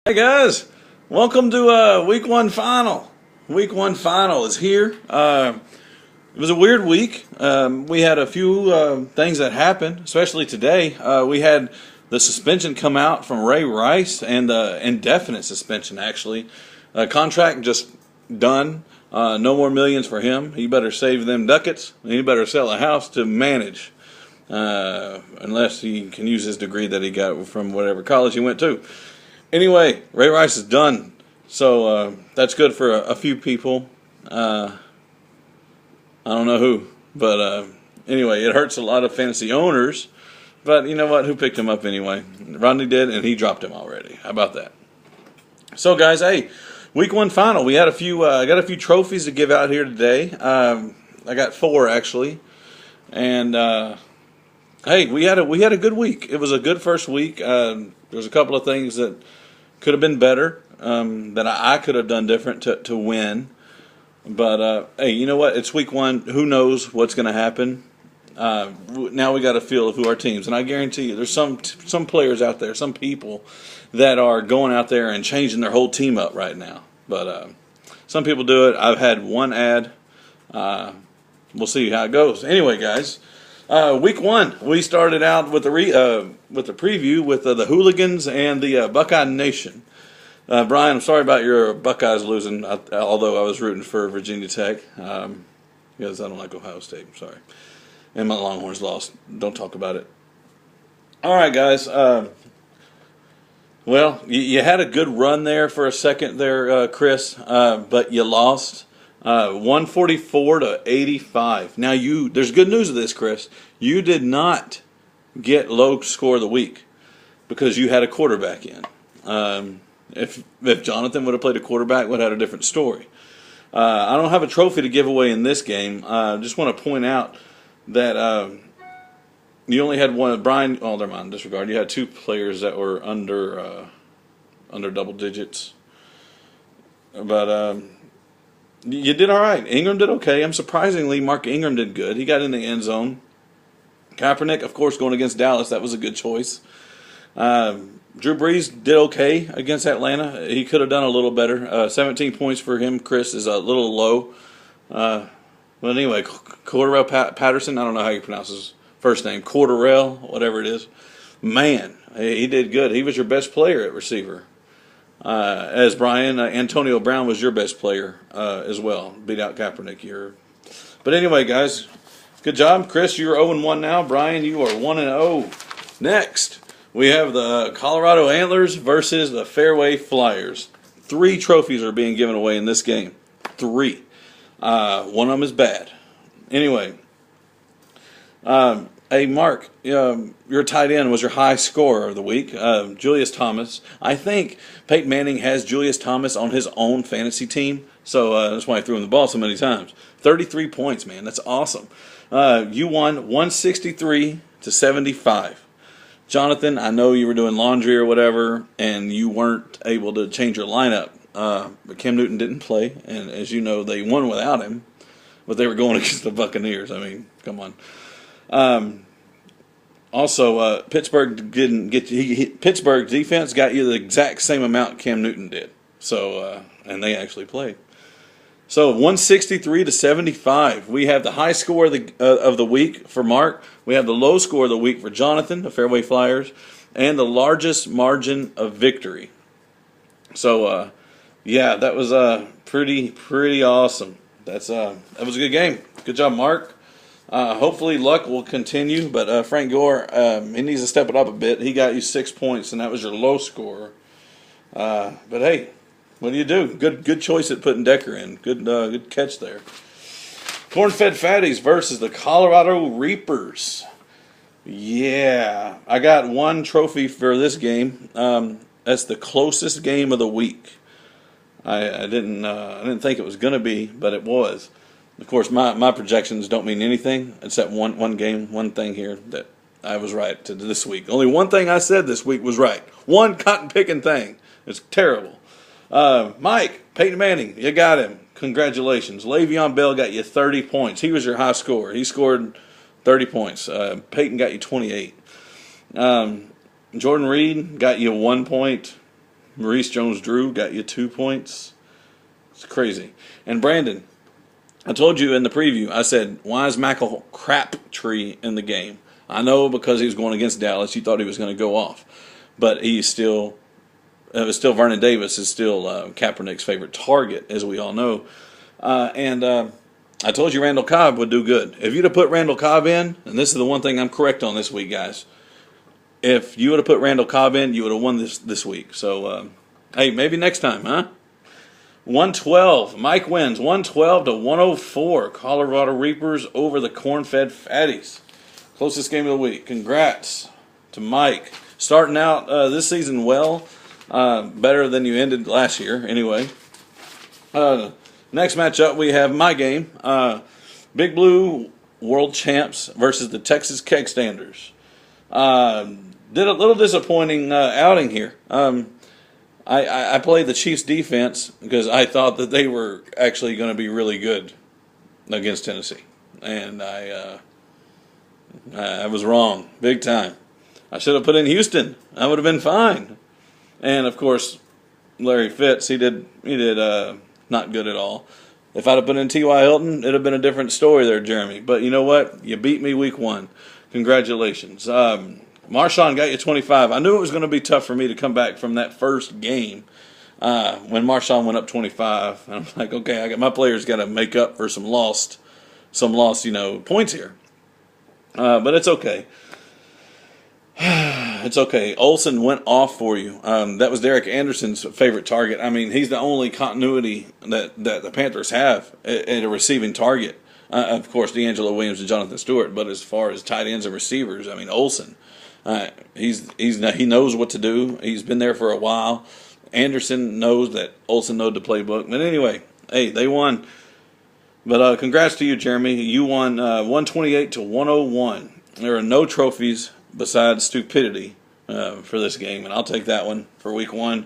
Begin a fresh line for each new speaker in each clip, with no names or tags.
Hey guys, welcome to Week 1 final. Week 1 final is here. It was a weird week. We had a few things that happened, especially today. We had the suspension come out from Ray Rice, and the indefinite suspension, actually. Contract just done. No more millions for him. He better save them ducats, and he better sell a house to manage. Unless he can use his degree that he got from whatever college he went to. Anyway, Ray Rice is done, so that's good for a few people. I don't know who, but anyway, it hurts a lot of fantasy owners. But you know what? Who picked him up anyway? Rodney did, and he dropped him already. How about that? So, guys, hey, Week 1 final. We had a few. I got a few trophies to give out here today. I got 4 actually, and hey, we had a good week. It was a good first week. There was a couple of things that could have been better, that I could have done different to win. But hey, you know what? It's Week 1. Who knows what's going to happen? Now we got a feel of who our teams, and I guarantee you, there's some players out there, some people that are going out there and changing their whole team up right now. But some people do it. I've had one ad. We'll see how it goes. Anyway, guys. Week 1, we started out with the preview with the Hooligans and the Buckeye Nation. Brian, I'm sorry about your Buckeyes losing, although I was rooting for Virginia Tech, because I don't like Ohio State. I'm sorry. And my Longhorns lost. Don't talk about it. All right, guys. Well, you had a good run there for a second there, Chris, but you lost. 144 to 85. Now there's good news of this, Chris. You did not get low score of the week because you had a quarterback in. If Jonathan would have played a quarterback, would have had a different story. I don't have a trophy to give away in this game. I just want to point out that you only had one. Brian, oh, never mind. Disregard. You had 2 players that were under double digits, but. You did all right. Ingram did okay. Surprisingly, Mark Ingram did good. He got in the end zone. Kaepernick, of course, going against Dallas. That was a good choice. Drew Brees did okay against Atlanta. He could have done a little better. 17 points for him, Chris, is a little low. But anyway, Cordarrelle Patterson, I don't know how you pronounce his first name. Cordarrelle, whatever it is. Man, he did good. He was your best player at receiver. As Brian, Antonio Brown was your best player as well. Beat out Kaepernick. But anyway, guys, good job. Chris, you're 0-1 now. Brian, you are 1-0. Next, we have the Colorado Antlers versus the Fairway Flyers. 3 trophies are being given away in this game. 3. One of them is bad. Anyway, hey, Mark, your tight end was your high scorer of the week, Julius Thomas. I think Peyton Manning has Julius Thomas on his own fantasy team, so that's why I threw him the ball so many times. 33 points, man. That's awesome. You won 163 to 75. Jonathan, I know you were doing laundry or whatever, and you weren't able to change your lineup, but Cam Newton didn't play, and as you know, they won without him, but they were going against the Buccaneers. I mean, come on. Also, Pittsburgh didn't get you. Pittsburgh's defense got you the exact same amount Cam Newton did. So, and they actually played. So 163 to 75. We have the high score of the week for Mark. We have the low score of the week for Jonathan, the Fairway Flyers, and the largest margin of victory. So, yeah, that was pretty awesome. That was a good game. Good job, Mark. Hopefully luck will continue, but Frank Gore, he needs to step it up a bit. He got you 6 points, and that was your low score. But hey, what do you do? Good choice at putting Decker in. Good catch there. Corn-fed Fatties versus the Colorado Reapers. Yeah, I got 1 trophy for this game. That's the closest game of the week. I didn't think it was going to be, but it was. Of course, my projections don't mean anything except one game, one thing here that I was right to this week. Only one thing I said this week was right. One cotton-picking thing. It's terrible. Mike, Peyton Manning, you got him. Congratulations. Le'Veon Bell got you 30 points. He was your high scorer. He scored 30 points. Peyton got you 28. Jordan Reed got you 1 point. Maurice Jones-Drew got you 2 points. It's crazy. And Brandon, I told you in the preview, I said, why is Michael Crabtree in the game? I know because he was going against Dallas, you thought he was going to go off. But he's still, Vernon Davis is still Kaepernick's favorite target, as we all know. And I told you Randall Cobb would do good. If you'd have put Randall Cobb in, and this is the one thing I'm correct on this week, guys. If you would have put Randall Cobb in, you would have won this week. So, hey, maybe next time, huh? 112. Mike wins 112 to 104. Colorado Reapers over the Corn-Fed Fatties. Closest game of the week. Congrats to Mike. Starting out this season well. Better than you ended last year, anyway. Next matchup, we have my game. Big Blue World Champs versus the Texas Keg Standers. Did a little disappointing outing here. I played the Chiefs defense because I thought that they were actually going to be really good against Tennessee. And I was wrong, big time. I should have put in Houston. I would have been fine. And, of course, Larry Fitz, he did not good at all. If I'd have put in T.Y. Hilton, it would have been a different story there, Jeremy. But you know what? You beat me week 1. Congratulations. Marshawn got you 25. I knew it was going to be tough for me to come back from that first game when Marshawn went up 25. And I'm like, okay, my players got to make up for some lost, points here. But it's okay. It's okay. Olsen went off for you. That was Derek Anderson's favorite target. I mean, he's the only continuity that the Panthers have at a receiving target. Of course, D'Angelo Williams and Jonathan Stewart. But as far as tight ends and receivers, I mean, Olsen, he knows what to do. He's been there for a while. Anderson knows that Olsen knows the playbook. But anyway, hey, they won. But congrats to you, Jeremy. You won 128 to 101. There are no trophies besides stupidity for this game, and I'll take that one for week 1.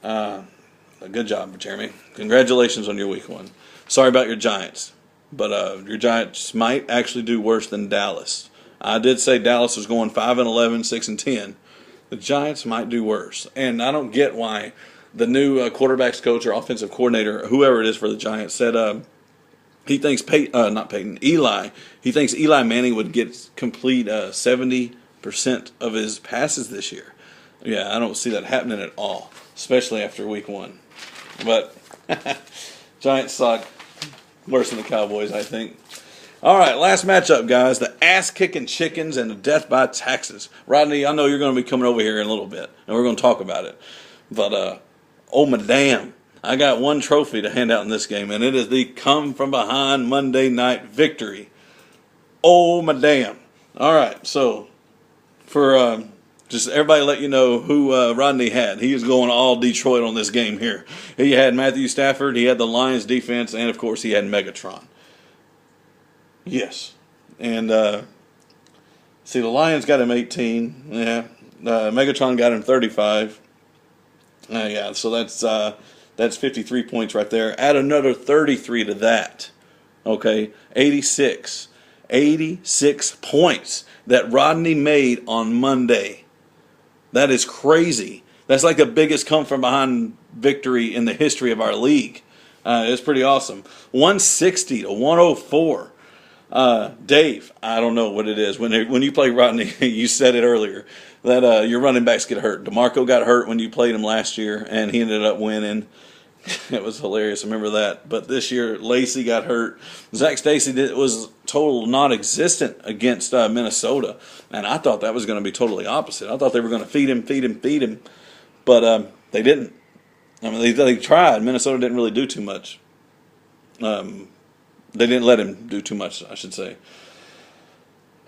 Good job, Jeremy. Congratulations on your week 1. Sorry about your Giants, but your Giants might actually do worse than Dallas. I did say Dallas was going 5-11, 6-10. The Giants might do worse, and I don't get why the new quarterbacks coach or offensive coordinator, whoever it is for the Giants, said he thinks Eli. He thinks Eli Manning would get complete 70% of his passes this year. Yeah, I don't see that happening at all, especially after week 1. But Giants suck. Worse than the Cowboys, I think. All right, last matchup, guys. The ass-kicking Chickens and the Death by Taxes. Rodney, I know you're going to be coming over here in a little bit, and we're going to talk about it. But, oh, my damn. I got one trophy to hand out in this game, and it is the come-from-behind Monday night victory. Oh, my damn. All right, so for just everybody let you know who Rodney had. He was going all Detroit on this game here. He had Matthew Stafford, he had the Lions defense, and, of course, he had Megatron. Yes. And, see, the Lions got him 18. Yeah. Megatron got him 35. Yeah, so that's 53 points right there. Add another 33 to that. Okay, 86. 86 points that Rodney made on Monday. That is crazy. That's like the biggest come-from-behind victory in the history of our league. It's pretty awesome. 160 to 104. Dave, I don't know what it is. When you play Rodney, you said it earlier, that your running backs get hurt. DeMarco got hurt when you played him last year, and he ended up winning. It was hilarious. I remember that. But this year, Lacey got hurt. Zach Stacy was total non-existent against Minnesota, and I thought that was going to be totally opposite. I thought they were going to feed him, but they didn't. I mean, they tried. Minnesota didn't really do too much. They didn't let him do too much, I should say.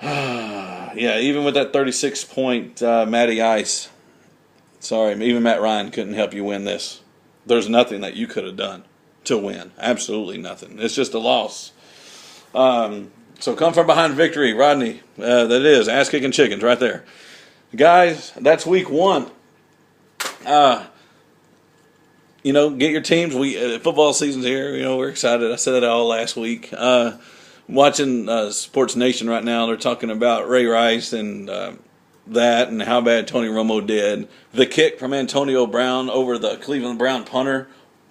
Yeah, even with that 36-point Matty Ice, sorry, even Matt Ryan couldn't help you win this. There's nothing that you could have done to win. Absolutely nothing. It's just a loss. So come from behind victory, Rodney. That is ass-kicking Chickens right there. Guys, that's week 1. Get your teams. Football season's here. We're excited. I said it all last week. Watching Sports Nation right now, they're talking about Ray Rice and that and how bad Tony Romo did. The kick from Antonio Brown over the Cleveland Brown punter,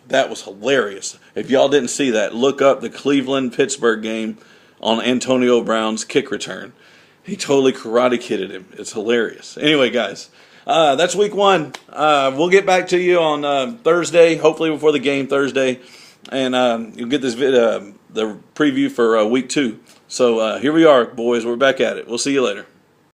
that was hilarious. If y'all didn't see that, look up the Cleveland-Pittsburgh game on Antonio Brown's kick return. He totally karate kidded him. It's hilarious. Anyway, guys, that's week 1. We'll get back to you on Thursday, hopefully before the game Thursday, and you'll get this the preview for week 2. So here we are, boys. We're back at it. We'll see you later.